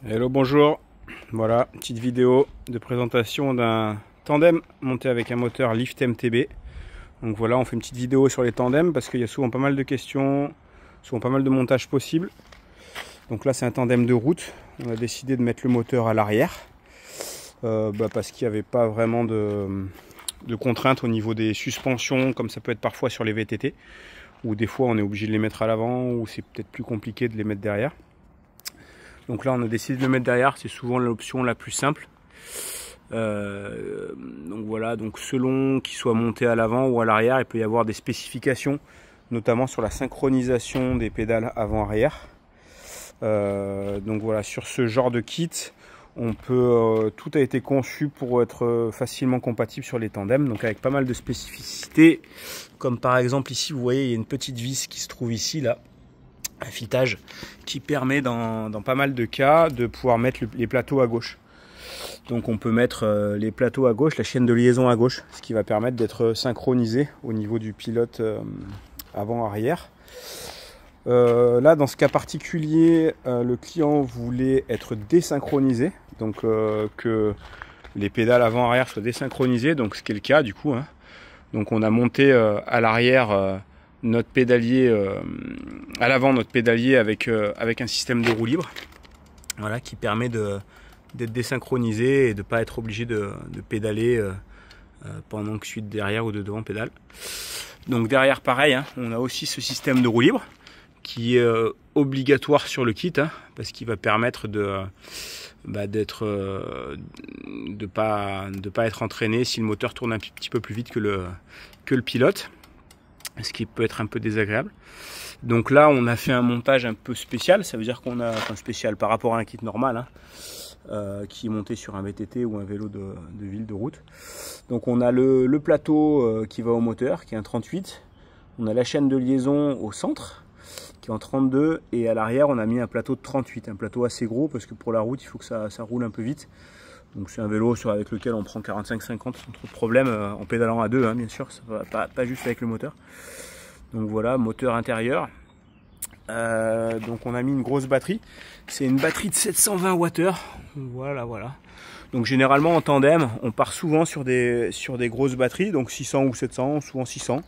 Hello, bonjour. Voilà, petite vidéo de présentation d'un tandem monté avec un moteur Lift MTB. Donc voilà, on fait une petite vidéo sur les tandems parce qu'il y a souvent pas mal de questions, souvent pas mal de montages possibles. Donc là, c'est un tandem de route. On a décidé de mettre le moteur à l'arrière parce qu'il n'y avait pas vraiment de contraintes au niveau des suspensions, comme ça peut être parfois sur les VTT, où des fois on est obligé de les mettre à l'avant, ou c'est peut-être plus compliqué de les mettre derrière. Donc là on a décidé de le mettre derrière, c'est souvent l'option la plus simple. Donc voilà, donc selon qu'il soit monté à l'avant ou à l'arrière, il peut y avoir des spécifications, notamment sur la synchronisation des pédales avant-arrière. Donc voilà, sur ce genre de kit, on peut, tout a été conçu pour être facilement compatible sur les tandems, donc avec pas mal de spécificités, comme par exemple ici vous voyez il y a une petite vis qui se trouve ici là, un fitage qui permet dans pas mal de cas de pouvoir mettre les plateaux à gauche. Donc on peut mettre les plateaux à gauche, la chaîne de liaison à gauche, ce qui va permettre d'être synchronisé au niveau du pilote avant-arrière. Là dans ce cas particulier, le client voulait être désynchronisé, donc que les pédales avant-arrière soient désynchronisées, donc ce qui est le cas du coup. Donc on a monté à l'arrière notre pédalier, à l'avant notre pédalier avec un système de roue libre, voilà, qui permet d'être désynchronisé et de ne pas être obligé de pédaler pendant que celui de derrière ou de devant pédale. Donc derrière pareil, on a aussi ce système de roue libre qui est obligatoire sur le kit, parce qu'il va permettre de pas être entraîné si le moteur tourne un petit peu plus vite que le pilote, ce qui peut être un peu désagréable. Donc là on a fait un montage un peu spécial, ça veut dire qu'on a un spécial par rapport à un kit normal, qui est monté sur un VTT ou un vélo de ville, de route. Donc on a le plateau qui va au moteur, qui est un 38, on a la chaîne de liaison au centre qui est en 32, et à l'arrière on a mis un plateau de 38, un plateau assez gros parce que pour la route il faut que ça roule un peu vite. Donc c'est un vélo avec lequel on prend 45-50 sans trop de problème, en pédalant à deux, bien sûr, ça va pas juste avec le moteur. Donc voilà, moteur intérieur. Donc on a mis une grosse batterie, c'est une batterie de 720 Wh. Voilà. Donc généralement en tandem on part souvent sur des grosses batteries, donc 600 ou 700, souvent 600,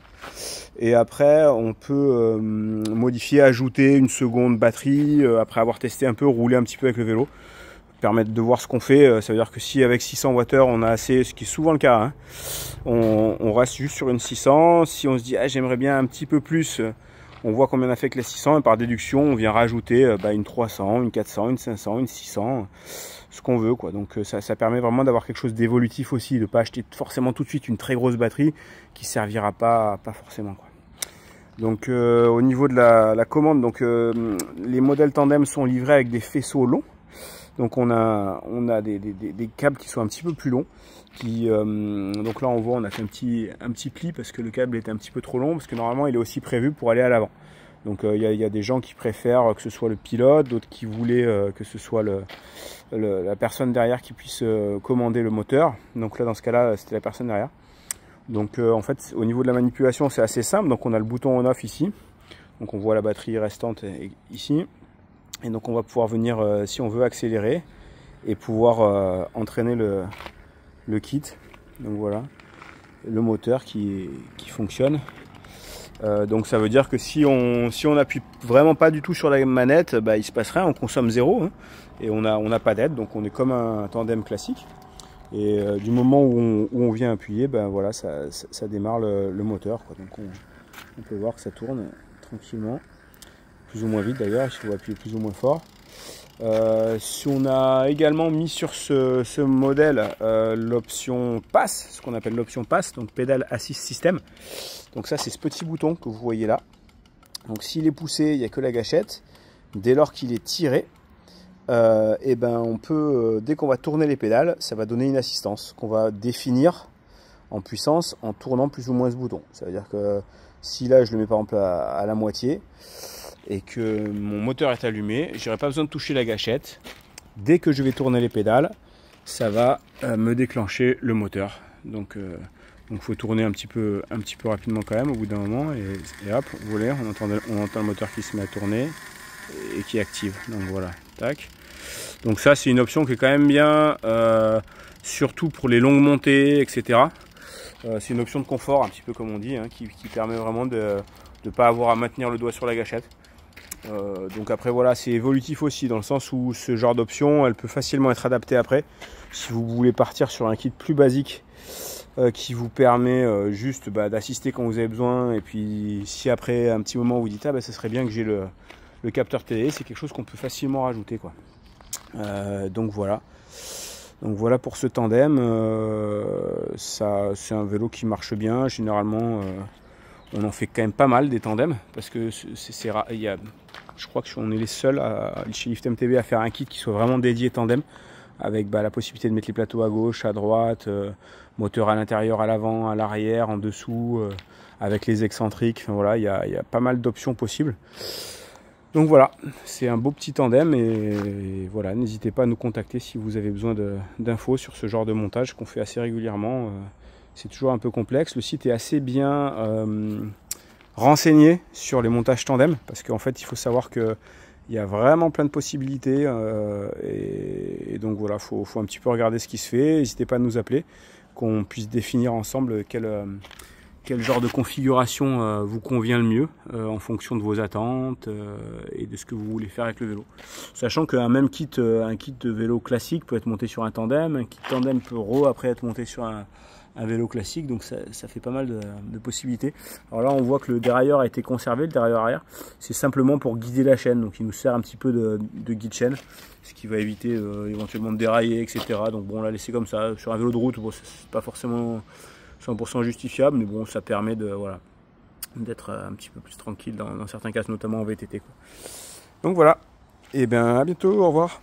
et après on peut modifier, ajouter une seconde batterie après avoir testé un peu, rouler un petit peu avec le vélo, permettre de voir ce qu'on fait. Ça veut dire que si avec 600 Wh on a assez, ce qui est souvent le cas, on reste juste sur une 600. Si on se dit j'aimerais bien un petit peu plus, on voit combien on a fait avec la 600 et par déduction on vient rajouter une 300, une 400, une 500, une 600, ce qu'on veut quoi. Donc ça permet vraiment d'avoir quelque chose d'évolutif aussi, de ne pas acheter forcément tout de suite une très grosse batterie qui servira pas forcément quoi. Donc au niveau de la commande, donc les modèles tandem sont livrés avec des faisceaux longs. Donc on a des câbles qui sont un petit peu plus longs, donc là on voit, on a fait un petit pli parce que le câble était un petit peu trop long, parce que normalement il est aussi prévu pour aller à l'avant. Donc il y a des gens qui préfèrent que ce soit le pilote, d'autres qui voulaient que ce soit la personne derrière qui puisse commander le moteur. Donc là dans ce cas là c'était la personne derrière. Donc en fait au niveau de la manipulation c'est assez simple. Donc on a le bouton on off ici, donc on voit la batterie restante ici. Et donc on va pouvoir venir, si on veut, accélérer et pouvoir entraîner le kit. Donc voilà, le moteur qui fonctionne. Donc ça veut dire que si on appuie vraiment pas du tout sur la manette, il se passe rien, on consomme zéro, et on n'a pas d'aide, donc on est comme un tandem classique. Et du moment où on vient appuyer, voilà, ça démarre le moteur, quoi. Donc on peut voir que ça tourne tranquillement. Plus ou moins vite d'ailleurs, il faut appuyer plus ou moins fort. Si on a également mis sur ce modèle l'option PASS, ce qu'on appelle l'option PASS, donc Pedal Assist System. Donc ça c'est ce petit bouton que vous voyez là. Donc s'il est poussé, il n'y a que la gâchette. Dès lors qu'il est tiré, on peut, dès qu'on va tourner les pédales, ça va donner une assistance qu'on va définir en puissance en tournant plus ou moins ce bouton. Ça veut dire que si là je le mets par exemple à la moitié, et que mon moteur est allumé, je n'aurai pas besoin de toucher la gâchette. Dès que je vais tourner les pédales, ça va me déclencher le moteur. Donc faut tourner un petit peu rapidement quand même au bout d'un moment, et hop, vous voyez, on entend le moteur qui se met à tourner et qui active. Donc voilà, tac. Donc ça c'est une option qui est quand même bien, surtout pour les longues montées, etc. C'est une option de confort, un petit peu comme on dit, hein, qui permet vraiment de ne pas avoir à maintenir le doigt sur la gâchette. Donc après voilà, c'est évolutif aussi dans le sens où ce genre d'option elle peut facilement être adaptée après si vous voulez partir sur un kit plus basique qui vous permet juste d'assister quand vous avez besoin, et puis si après un petit moment vous dites ah ça serait bien que j'ai le capteur télé, c'est quelque chose qu'on peut facilement rajouter quoi. Donc voilà pour ce tandem. Ça c'est un vélo qui marche bien généralement. On en fait quand même pas mal des tandems parce que c'est rare. Je crois qu'on est les seuls chez Lift MTB à faire un kit qui soit vraiment dédié tandem, avec la possibilité de mettre les plateaux à gauche, à droite, moteur à l'intérieur, à l'avant, à l'arrière, en dessous, avec les excentriques. Enfin, voilà, il y a pas mal d'options possibles. Donc voilà, c'est un beau petit tandem et voilà, n'hésitez pas à nous contacter si vous avez besoin d'infos sur ce genre de montage qu'on fait assez régulièrement. C'est toujours un peu complexe. Le site est assez bien renseigné sur les montages tandem parce qu'en fait il faut savoir que il y a vraiment plein de possibilités et donc voilà, faut un petit peu regarder ce qui se fait. N'hésitez pas à nous appeler, qu'on puisse définir ensemble quel genre de configuration vous convient le mieux en fonction de vos attentes et de ce que vous voulez faire avec le vélo. Sachant qu'un même kit, un kit de vélo classique peut être monté sur un tandem, un kit tandem peut après être monté sur un vélo classique, donc ça fait pas mal de possibilités. Alors là on voit que le dérailleur a été conservé, le dérailleur arrière, c'est simplement pour guider la chaîne, donc il nous sert un petit peu de guide chaîne, ce qui va éviter éventuellement de dérailler, etc. Donc bon, on l'a laissé comme ça. Sur un vélo de route, bon, c'est pas forcément 100% justifiable, mais bon, ça permet d'être un petit peu plus tranquille dans certains cas, notamment en VTT quoi. Donc voilà, et bien à bientôt, au revoir.